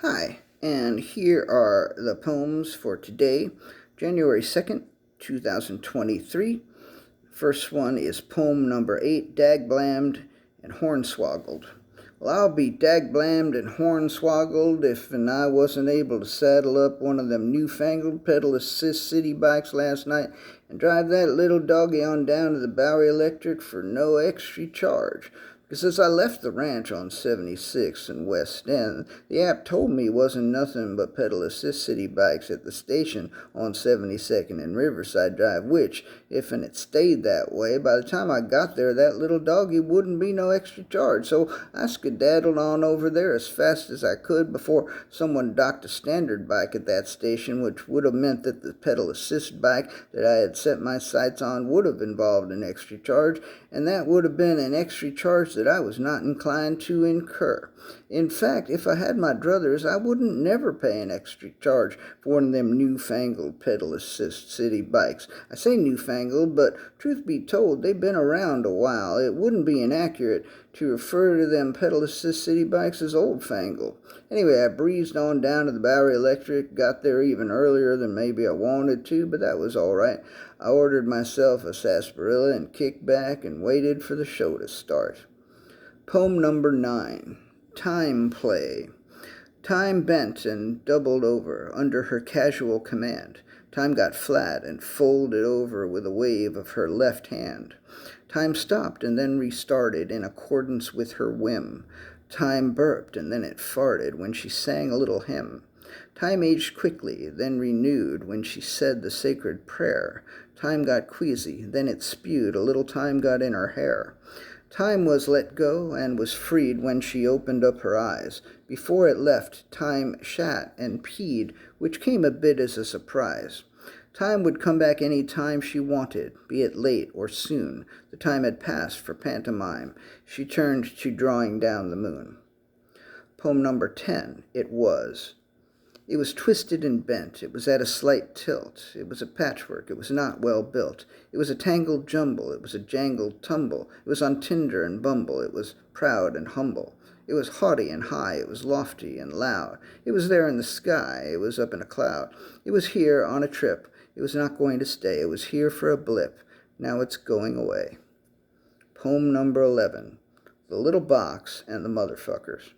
Hi, and here are the poems for today, January 2nd, 2023. First one is poem number 8, Dagblammed and Hornswaggled. Well, I'll be dagblammed and hornswaggled if I wasn't able to saddle up one of them newfangled Peddle-assist Citibikes last night and drive that little doggie on down to the Bowery Electric for no extra charge. Because as I left the ranch on 76 and West End, the app told me wasn't nothing but Peddle-assist Citibikes at the station on 72nd and Riverside Drive, which, if it stayed that way, by the time I got there, that little doggie wouldn't be no extra charge. So I skedaddled on over there as fast as I could before someone docked a standard bike at that station, which would have meant that the pedal-assist bike that I had set my sights on would have involved an extra charge, and that would have been an extra charge that I was not inclined to incur. In fact, if I had my druthers, I wouldn't never pay an extra charge for one of them newfangled Peddle-assist Citibikes. I say newfangled, but truth be told, they've been around a while. It wouldn't be inaccurate to refer to them Peddle-assist Citibikes as old-fangled. Anyway, I breezed on down to the Bowery Electric, got there even earlier than maybe I wanted to, but that was all right. I ordered myself a sarsaparilla and kicked back and waited for the show to start. Poem number 9, Time Play. Time bent and doubled over under her casual command. Time got flat and folded over with a wave of her left hand. Time stopped and then restarted in accordance with her whim. Time burped and then it farted when she sang a little hymn. Time aged quickly, then renewed when she said the sacred prayer. Time got queasy, then it spewed, a little time got in her hair. Time was let go and was freed when she opened up her eyes. Before it left, time shat and peed, which came a bit as a surprise. Time would come back any time she wanted, be it late or soon. The time had passed for pantomime. She turned to drawing down the moon. Poem number 10, It Was. It was twisted and bent. It was at a slight tilt. It was a patchwork. It was not well built. It was a tangled jumble. It was a jangled tumble. It was on Tinder and Bumble. It was proud and humble. It was haughty and high. It was lofty and loud. It was there in the sky. It was up in a cloud. It was here on a trip. It was not going to stay. It was here for a blip. Now it's going away. Poem number 11, The Little Box and the Motherfuckers.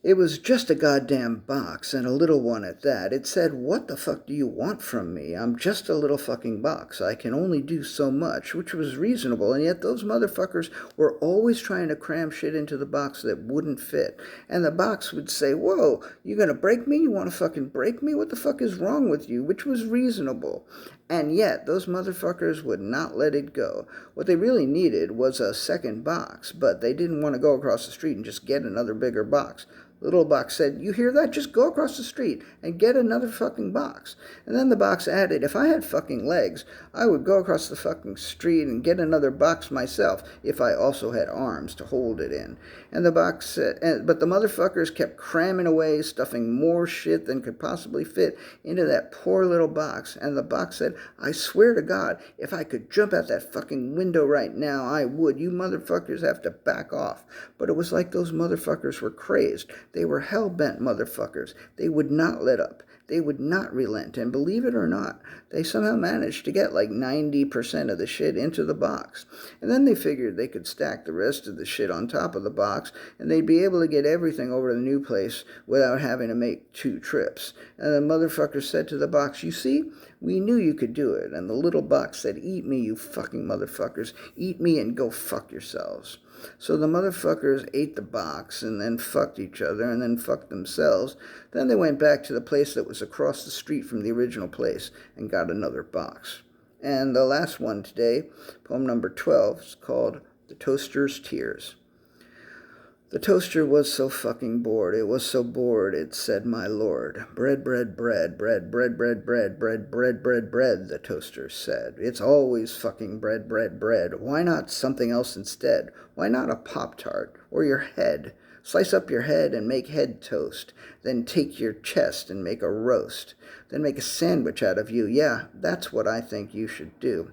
It was just a goddamn box, and a little one at that. It said, "What the fuck do you want from me? I'm just a little fucking box. I can only do so much," which was reasonable, and yet those motherfuckers were always trying to cram shit into the box that wouldn't fit. And the box would say, "Whoa, you gonna break me? You wanna fucking break me? What the fuck is wrong with you?" Which was reasonable. And yet, those motherfuckers would not let it go. What they really needed was a second box, but they didn't want to go across the street and just get another bigger box. The little box said, "You hear that? Just go across the street and get another fucking box." And then the box added, "If I had fucking legs, I would go across the fucking street and get another box myself if I also had arms to hold it in." And the box said, but the motherfuckers kept cramming away, stuffing more shit than could possibly fit into that poor little box. And the box said, "I swear to God, if I could jump out that fucking window right now, I would. You motherfuckers have to back off." But it was like those motherfuckers were crazed. They were hell-bent motherfuckers. They would not let up. They would not relent. And believe it or not, they somehow managed to get like 90% of the shit into the box. And then they figured they could stack the rest of the shit on top of the box, and they'd be able to get everything over to the new place without having to make 2 trips. And the motherfucker said to the box, "You see, we knew you could do it." And the little box said, "Eat me, you fucking motherfuckers. Eat me and go fuck yourselves." So the motherfuckers ate the box and then fucked each other and then fucked themselves. Then they went back to the place that was across the street from the original place and got another box. And the last one today, poem number 12, is called The Toaster's Tears. The toaster was so fucking bored. It was so bored, it said, "My lord, bread, bread, bread, bread, bread, bread, bread, bread, bread, bread, bread," the toaster said. "It's always fucking bread, bread, bread. Why not something else instead? Why not a Pop-Tart? Or your head? Slice up your head and make head toast. Then take your chest and make a roast. Then make a sandwich out of you. Yeah, that's what I think you should do."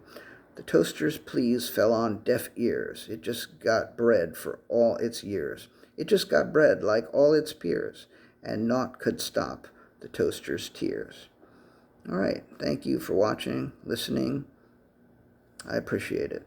The toaster's pleas fell on deaf ears. It just got bread for all its years. It just got bread like all its peers. and naught could stop the toaster's tears. All right, thank you for watching, listening. I appreciate it.